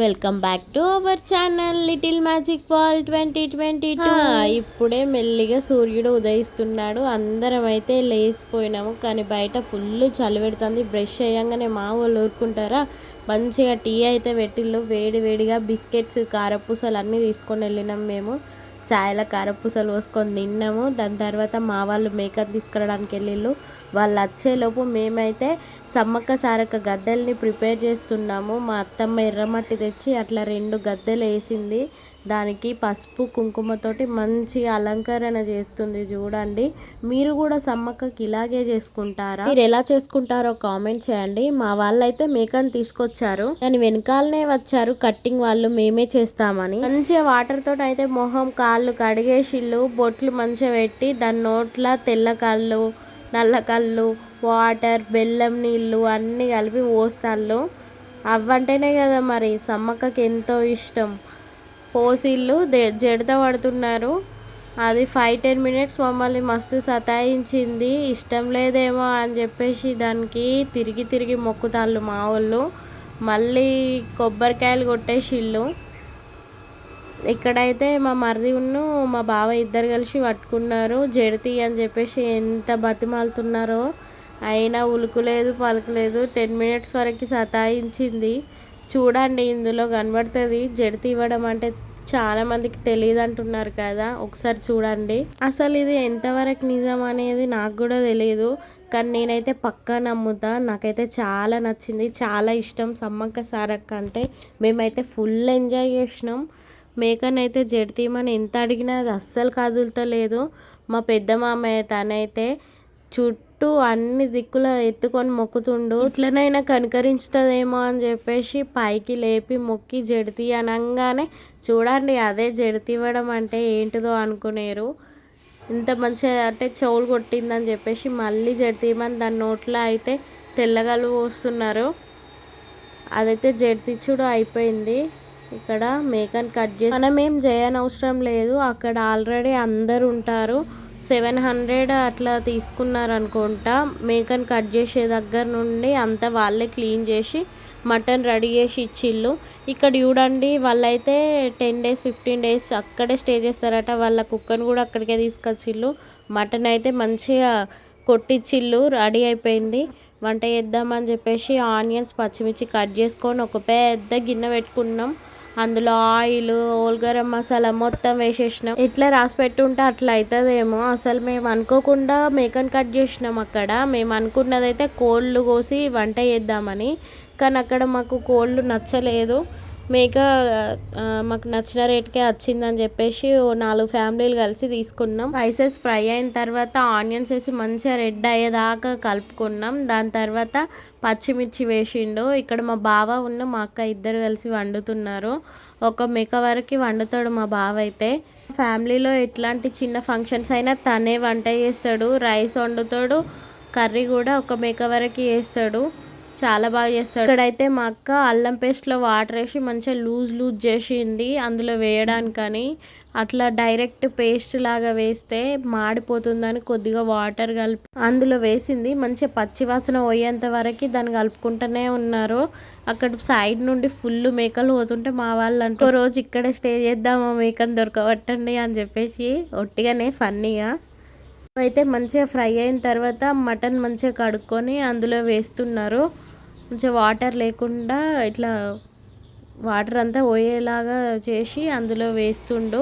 Welcome back to our channel little magic wall 2022. ఇప్పుడే మెల్లిగా సూర్యుడు ఉదయిస్తున్నాడు. అందరం అయితే లేసిపోయినాము, కానీ బయట ఫుల్ చలి పెడుతుంది. బ్రష్ అయ్యంగానే మా వాళ్ళు ఊరుకుంటారా, మంచిగా టీ అయితే పెట్టిళ్ళు. వేడి వేడిగా బిస్కెట్స్, కారపూసలు అన్నీ తీసుకొని వెళ్ళినాం. మేము చాయ్లో కారపూసలు పోసుకొని తిన్నాము. దాని తర్వాత మా వాళ్ళు మేకప్ తీసుకురావడానికి వెళ్ళిళ్ళు. వాళ్ళు వచ్చేలోపు మేమైతే సమ్మక్క సారక్క గద్దెల్ని ప్రిపేర్ చేస్తున్నాము. మా అత్తమ్మ ఎర్రమట్టి తెచ్చి అట్లా 2 గద్దెలు వేసింది. దానికి పసుపు కుంకుమతోటి మంచిగా అలంకరణ చేస్తుంది. చూడండి, మీరు కూడా సమ్మక్కకి ఇలాగే చేసుకుంటారా? మీరు ఎలా చేసుకుంటారో కామెంట్ చేయండి. మా వాళ్ళైతే మేకని తీసుకొచ్చారు, దాని వెనకాలనే వచ్చారు కట్టింగ్ వాళ్ళు, మేమే చేస్తామని. మంచిగా వాటర్ తోటి అయితే మొహం కాళ్ళు కడిగేసిళ్ళు. బొట్లు మంచిగా పెట్టి దాని నోట్ల తెల్ల కళ్ళు, నల్ల కళ్ళు, వాటర్, బెల్లం నీళ్ళు అన్నీ కలిపి పోస్తాళ్ళు. అవ్వంటేనే కదా మరి సమ్మక్కకి ఎంతో ఇష్టం. పోసిళ్ళు జడత పడుతున్నారు. అది 5-10 మినిట్స్ మమ్మల్ని మస్తు సతాయించింది. ఇష్టం లేదేమో అని చెప్పేసి దానికి తిరిగి తిరిగి మొక్కుతాళ్ళు మా వాళ్ళు. మళ్ళీ కొబ్బరికాయలు కొట్టేసిళ్ళు. ఇక్కడైతే మా మరిది ఉన్ను మా బావ ఇద్దరు కలిసి పట్టుకున్నారు. జడతి అని చెప్పేసి ఎంత బతిమాలుతున్నారో, అయినా ఉలుకులేదు పలుకులేదు. 10 మినిట్స్ వరకు సతాయించింది. చూడండి, ఇందులో కనబడుతుంది. జడతి ఇవ్వడం అంటే చాలామందికి తెలియదు అంటున్నారు కదా, ఒకసారి చూడండి. అసలు ఇది ఎంతవరకు నిజం అనేది నాకు కూడా తెలియదు, కానీ నేనైతే పక్కా నమ్ముతా. నాకైతే చాలా నచ్చింది, చాలా ఇష్టం సమ్మక్క సారక్క అంటే. మేమైతే ఫుల్ ఎంజాయ్ చేసినాం. మేకనైతే జడతీమని ఎంత అడిగినా అది అస్సలు కదులుతలేదు. మా పెద్ద మామయ్య తనైతే చుట్టూ అన్ని దిక్కుల ఎత్తుకొని మొక్కుతుండు. ఇట్లనైనా కనుకరించుతుందేమో అని చెప్పేసి పైకి లేపి మొక్కి జడతి అనగానే చూడండి, అదే జడతి ఇవ్వడం అంటే ఏంటిదో అనుకునేరు. ఇంత మంచిగా అంటే చెవులు కొట్టిందని చెప్పేసి మళ్ళీ జడతీమని దాని నోట్లో అయితే తెల్లగలు పోస్తున్నారు. అదైతే జడతిచ్చుడు అయిపోయింది. ఇక్కడ మేకని కట్ చేసి మనం ఏం చేయనవసరం లేదు. అక్కడ ఆల్రెడీ అందరు ఉంటారు. 700 అట్లా తీసుకున్నారు అనుకుంటా. మేకని కట్ చేసే దగ్గర నుండి అంతా వాళ్ళే క్లీన్ చేసి మటన్ రెడీ చేసి ఇచ్చిళ్ళు. ఇక్కడ చూడండి, వాళ్ళైతే 10 days 15 days అక్కడే స్టే చేస్తారట. వాళ్ళ కుక్కను కూడా అక్కడికే తీసుకొచ్చిళ్ళు. మటన్ అయితే మంచిగా కొట్టిచ్చిళ్ళు. రెడీ అయిపోయింది. వంట చేద్దామని చెప్పేసి ఆనియన్స్, పచ్చిమిర్చి కట్ చేసుకొని ఒక పెద్ద గిన్నె పెట్టుకున్నాం. అందులో ఆయిల్, గరం మసాలా మొత్తం వేసేసినాం. ఎట్లా రాసి పెట్టుంటే అట్లా అవుతుందేమో. అసలు మేము అనుకోకుండా మేకని కట్ చేసినాం. అక్కడ మేము అనుకున్నదైతే కోళ్ళు కోసి వంట చేద్దామని, కానీ అక్కడ మాకు కోళ్ళు నచ్చలేదు. మేక మాకు నచ్చిన రేట్కే వచ్చిందని చెప్పేసి 4 ఫ్యామిలీలు కలిసి తీసుకున్నాం. స్పైసెస్ ఫ్రై అయిన తర్వాత ఆనియన్స్ వేసి మంచిగా రెడ్ అయ్యేదాకా కలుపుకున్నాం. దాని తర్వాత పచ్చిమిర్చి వేసిండు. ఇక్కడ మా బావ ఉన్న మా అక్క ఇద్దరు కలిసి వండుతున్నారు. ఒక మేక వరకు వండుతాడు మా బావ అయితే. ఫ్యామిలీలో ఎట్లాంటి చిన్న ఫంక్షన్స్ అయినా తనే వంట చేస్తాడు. రైస్ వండుతాడు, కర్రీ కూడా ఒక మేక వరకు చేస్తాడు. చాలా బాగా చేస్తాడు. ఇక్కడైతే మా అక్క అల్లం పేస్ట్లో వాటర్ వేసి మంచిగా లూజ్ చేసింది అందులో వేయడానికని. అట్లా డైరెక్ట్ పేస్ట్ లాగా వేస్తే మాడిపోతుందని కొద్దిగా వాటర్ కలిపి అందులో వేసింది. మంచిగా పచ్చివాసన పోయేంత వరకు దాన్ని కలుపుకుంటూనే ఉన్నారు. అక్కడ సైడ్ నుండి ఫుల్ మేకలు పోతుంటే మా వాళ్ళు అంటూ రోజు ఇక్కడే స్టే చేద్దామా, మేకను దొరకబట్టండి అని చెప్పేసి ఒట్టిగానే ఫన్నీగా. అయితే మంచిగా ఫ్రై అయిన తర్వాత మటన్ మంచిగా కడుక్కొని అందులో వేస్తున్నారు. మంచిగా వాటర్ లేకుండా ఇట్లా వాటర్ అంతా పోయేలాగా చేసి అందులో వేస్తుండు.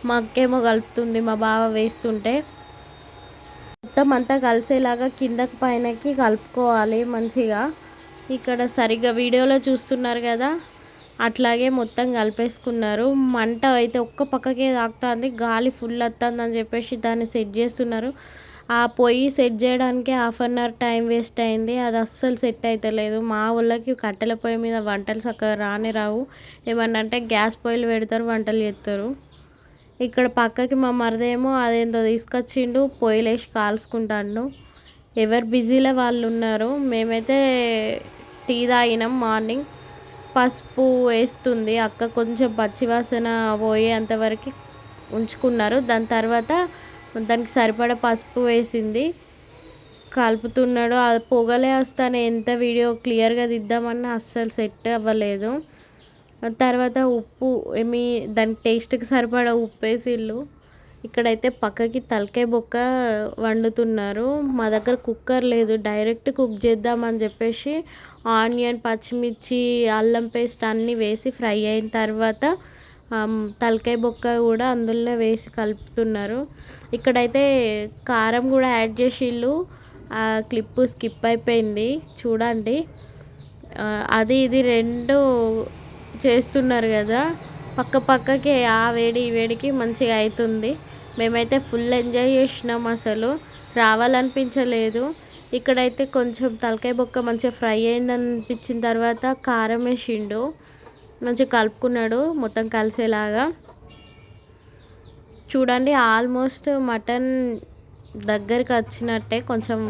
మా అక్కేమో కలుపుతుంది, మా బావ వేస్తుంటే. మొత్తం అంతా కలిసేలాగా కిందకి పైనకి కలుపుకోవాలి మంచిగా. ఇక్కడ సరిగ్గా వీడియోలో చూస్తున్నారు కదా, అట్లాగే మొత్తం కలిపేసుకున్నారు. మంట అయితే ఒక్క పక్కకే తాకుతుంది, గాలి ఫుల్ వస్తుంది అని చెప్పేసి దాన్ని సెట్ చేస్తున్నారు. ఆ పొయ్యి సెట్ చేయడానికి 1/2 hour టైం వేస్ట్ అయింది. అది అస్సలు సెట్ అవుతలేదు. మా ఊళ్ళకి కట్టెల పొయ్యి మీద వంటలు చక్కగా రానే రావు. ఏమన్నా అంటే గ్యాస్ పొయ్యిలు పెడతారు, వంటలు చేస్తారు. ఇక్కడ పక్కకి మా మరిదేమో అదేందో తీసుకొచ్చిండు, పొయ్యిలు వేసి కాల్చుకుంటాడు. ఎవరు బిజీలో వాళ్ళు ఉన్నారు. మేమైతే టీ తాగినాం మార్నింగ్. పసుపు వేస్తుంది అక్క, కొంచెం పచ్చివాసన పోయేంతవరకు ఉంచుకున్నారు. దాని తర్వాత దానికి సరిపడా పసుపు వేసింది, కలుపుతున్నాడు. అది పొగలే వస్తానే ఎంత వీడియో క్లియర్గా దిద్దామన్నా అస్సలు సెట్ అవ్వలేదు. తర్వాత ఉప్పు దానికి టేస్ట్కి సరిపడా ఉప్పు వేసిళ్ళు. ఇక్కడైతే పక్కకి తలకాయ బొక్క వండుతున్నారు. మా దగ్గర కుక్కర్ లేదు, డైరెక్ట్ కుక్ చేద్దామని చెప్పేసి ఆనియన్, పచ్చిమిర్చి, అల్లం పేస్ట్ అన్నీ వేసి ఫ్రై అయిన తర్వాత తలకాయ బొక్క కూడా అందులోనే వేసి కలుపుతున్నారు. ఇక్కడైతే కారం కూడా యాడ్ చేసిళ్ళు. ఆ క్లిప్ స్కిప్ అయిపోయింది చూడండి. అది ఇది రెండు చేస్తున్నారు కదా, పక్క పక్కకి ఆ వేడి ఈ వేడికి మంచిగా అవుతుంది. మేమైతే ఫుల్ ఎంజాయ్ చేసినాం, అసలు రావాలనిపించలేదు. ఇక్కడైతే కొంచెం తలకాయ బొక్క మంచిగా ఫ్రై అయిందనిపించిన తర్వాత కారం వేసిండు, మంచిగా కలుపుకున్నాడు మొత్తం కలిసేలాగా. చూడండి ఆల్మోస్ట్ మటన్ దగ్గరికి వచ్చినట్టే, కొంచెం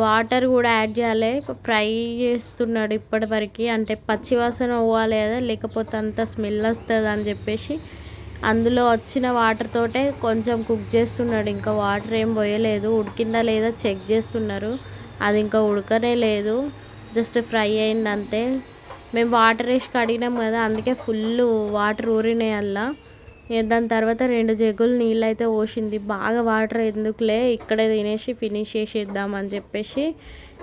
వాటర్ కూడా యాడ్ చేయాలి. ఫ్రై చేస్తున్నాడు ఇప్పటివరకు, అంటే పచ్చివాసన పోవాలి కదా, లేకపోతే అంత స్మెల్ వస్తుంది అని చెప్పేసి అందులో వచ్చిన వాటర్ తోటే కొంచెం కుక్ చేస్తున్నాడు. ఇంకా వాటర్ ఏం పోయలేదు. ఉడికిందా లేదా చెక్ చేస్తున్నారు. అది ఇంకా ఉడకనే లేదు, జస్ట్ ఫ్రై అయింది అంతే. మేము వాటర్ వేసి కడిగినాం కదా, అందుకే ఫుల్ వాటర్ ఊరినాయి అలా. దాని తర్వాత 2 జగ్గులు నీళ్ళు అయితే పోసింది. బాగా వాటర్ ఎందుకులే, ఇక్కడే తినేసి ఫినిష్ చేసేద్దామని చెప్పేసి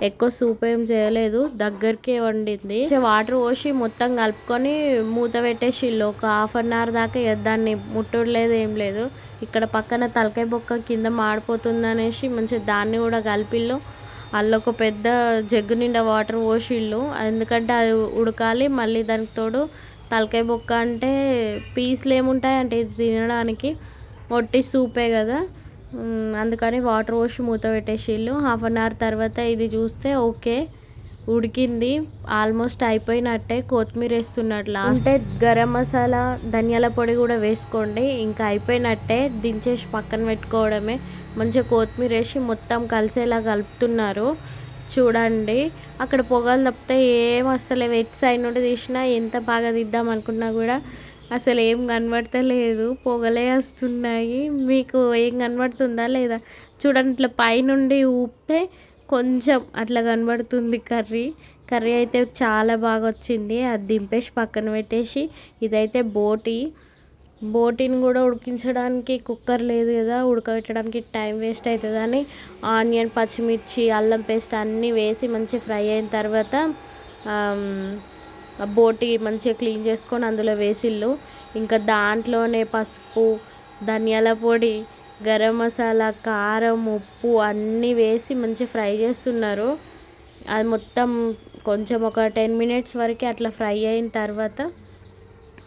ఎక్కువ సూప్ ఏం చేయలేదు, దగ్గరికే వండింది. వాటర్ పోసి మొత్తం కలుపుకొని మూత పెట్టేసి ఒక 1/2 అవర్ దాకా దాన్ని ముట్టుడు లేదు, ఏం లేదు. ఇక్కడ పక్కన తలకాయ బొక్క కింద మాడిపోతుంది అనేసి మంచిగా దాన్ని కూడా కలిపిళ్ళు. అందులో ఒక పెద్ద జగ్గు నిండా వాటర్ పోసిళ్ళు, ఎందుకంటే అది ఉడకాలి. మళ్ళీ దానికి తోడు తలకాయ బొక్క అంటే పీసులు ఏముంటాయి అంటే ఇది తినడానికి ఒట్టి సూపే కదా, అందుకని వాటర్ పోసి మూత పెట్టేసిళ్ళు. 1/2 అవర్ తర్వాత ఇది చూస్తే ఓకే ఉడికింది, ఆల్మోస్ట్ అయిపోయినట్టే. కొత్తిమీర వేస్తున్నట్లు అంటే గరం మసాలా, ధనియాల పొడి కూడా వేసుకోండి, ఇంకా అయిపోయినట్టే. దించేసి పక్కన పెట్టుకోవడమే. మంచిగా కొత్తిమీర వేసి మొత్తం కలిసేలా కలుపుతున్నారు. చూడండి అక్కడ పొగలు తప్పితే ఏం అసలు ఎట్ సైడ్ నుండి తీసినా ఎంత బాగా తీద్దాం అనుకున్నా కూడా అసలు ఏం కనబడతలేదు, పొగలే వస్తున్నాయి. మీకు ఏం కనబడుతుందా లేదా చూడండి, ఇట్లా పైనుండి ఊపితే కొంచెం అట్లా కనబడుతుంది. కర్రీ అయితే చాలా బాగా వచ్చింది. అది దింపేసి పక్కన పెట్టేసి ఇదైతే బోటీని కూడా ఉడికించడానికి కుక్కర్ లేదు కదా, ఉడకబెట్టడానికి టైం వేస్ట్ అవుతుందని ఆనియన్, పచ్చిమిర్చి, అల్లం పేస్ట్ అన్నీ వేసి మంచిగా ఫ్రై అయిన తర్వాత బోటి మంచిగా క్లీన్ చేసుకొని అందులో వేసిళ్ళు. ఇంకా దాంట్లోనే పసుపు, ధనియాల పొడి, గరం మసాలా, కారం, ఉప్పు అన్నీ వేసి మంచిగా ఫ్రై చేస్తున్నారు. అది మొత్తం కొంచెం ఒక 10 మినిట్స్ వరకు అట్లా ఫ్రై అయిన తర్వాత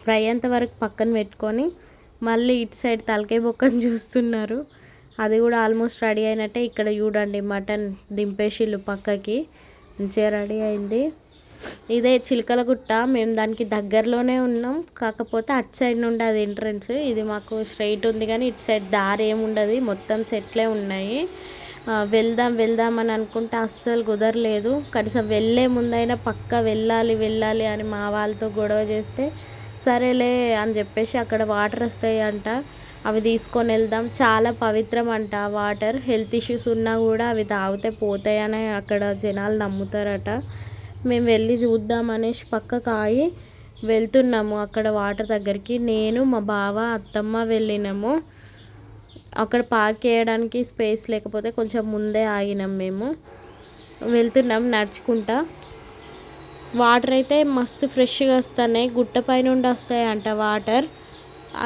ఫ్రై అయ్యేంత వరకు పక్కన పెట్టుకొని మళ్ళీ ఇటు సైడ్ తలకాయ బొక్కను చూస్తున్నారు. అది కూడా ఆల్మోస్ట్ రెడీ అయినట్టే. ఇక్కడ చూడండి మటన్ దింపేసిళ్ళు పక్కకి, మంచిగా రెడీ అయింది. ఇదే చిలకలగుట్ట, మేము దానికి దగ్గరలోనే ఉన్నాం, కాకపోతే అటు సైడ్ నుండి అది ఎంట్రన్స్. ఇది మాకు స్ట్రైట్ ఉంది కానీ ఇటు సైడ్ దారి ఏముండదు, మొత్తం సెట్లే ఉన్నాయి. వెళ్దాం అని అనుకుంటే అస్సలు కుదరలేదు. కనీసం వెళ్ళే ముందైనా పక్కా వెళ్ళాలి అని మా వాళ్ళతో గొడవ చేస్తే సరేలే అని చెప్పేసి అక్కడ వాటర్ వస్తాయి అంట, అవి తీసుకొని వెళ్దాం. చాలా పవిత్రం అంట వాటర్, హెల్త్ ఇష్యూస్ ఉన్నా కూడా అవి తాగితే పోతాయని అక్కడ జనాలు నమ్ముతారట. మేము వెళ్ళి చూద్దాం అనేసి పక్కకు ఆగి వెళ్తున్నాము అక్కడ వాటర్ దగ్గరికి. నేను, మా బావ, అత్తమ్మ వెళ్ళినాము. అక్కడ పార్క్ చేయడానికి స్పేస్ లేకపోతే కొంచెం ముందే ఆగినాం. మేము వెళ్తున్నాం నడుచుకుంటా. వాటర్ అయితే మస్తు ఫ్రెష్గా వస్తున్నాయి, గుట్ట పై నుండి వస్తాయి అంట వాటర్.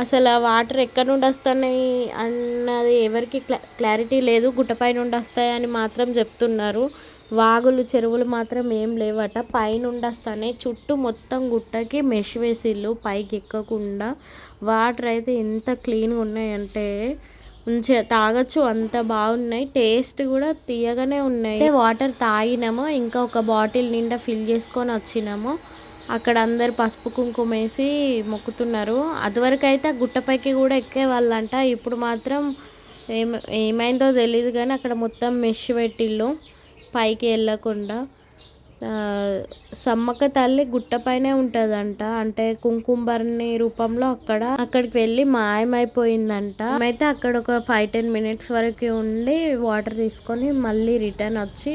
అసలు ఆ వాటర్ ఎక్కడి నుండి వస్తున్నాయి అన్నది ఎవరికి క్లారిటీ లేదు, గుట్టపై నుండి వస్తాయని మాత్రం చెప్తున్నారు. వాగులు, చెరువులు మాత్రం ఏం లేవట, పైనుండి వస్తాయి. చుట్టూ మొత్తం గుట్టకి మెష్ వేసిళ్ళు పైకి ఎక్కకుండా. వాటర్ అయితే ఎంత క్లీన్గా ఉన్నాయంటే మంచిగా తాగొచ్చు, అంత బాగున్నాయి. టేస్ట్ కూడా తీయగానే ఉన్నాయి. వాటర్ తాగినాము, ఇంకా ఒక బాటిల్ నిండా ఫిల్ చేసుకొని వచ్చినాము. అక్కడ అందరు పసుపు కుంకుమ వేసి మొక్కుతున్నారు. అదివరకు అయితే గుట్టపైకి కూడా ఎక్కే వాళ్ళంట, ఇప్పుడు మాత్రం ఏమైందో తెలియదు కానీ అక్కడ మొత్తం మెష్ పెట్టిళ్ళు పైకి వెళ్ళకుండా. సమ్మక్క తల్లి గుట్టపైనే ఉంటుందంట, అంటే కుంకుమబర్ణి రూపంలో అక్కడికి వెళ్ళి మాయమైపోయిందంట. అయితే అక్కడ ఒక 5-10 మినిట్స్ వరకు ఉండి వాటర్ తీసుకొని మళ్ళీ రిటర్న్ వచ్చి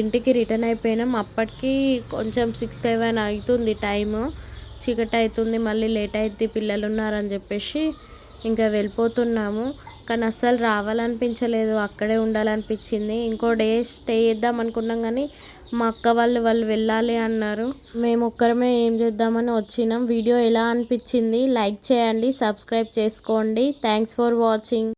ఇంటికి రిటర్న్ అయిపోయినాం. అప్పటికి కొంచెం 6-7 అవుతుంది టైము. చీకటి అవుతుంది, మళ్ళీ లేట్ అవుతుంది, పిల్లలు ఉన్నారని చెప్పేసి ఇంకా వెళ్ళిపోతున్నాము. కానీ అస్సలు రావాలనిపించలేదు, అక్కడే ఉండాలనిపించింది. ఇంకో డే స్టే చేద్దాం అనుకున్నాం కానీ మా అక్క వాళ్ళు వెళ్ళాలి అన్నారు. మేము ఒక్కరమే ఏం చేద్దామని వచ్చినాం. వీడియో ఎలా అనిపించింది లైక్ చేయండి, సబ్స్క్రైబ్ చేసుకోండి. Thanks for watching.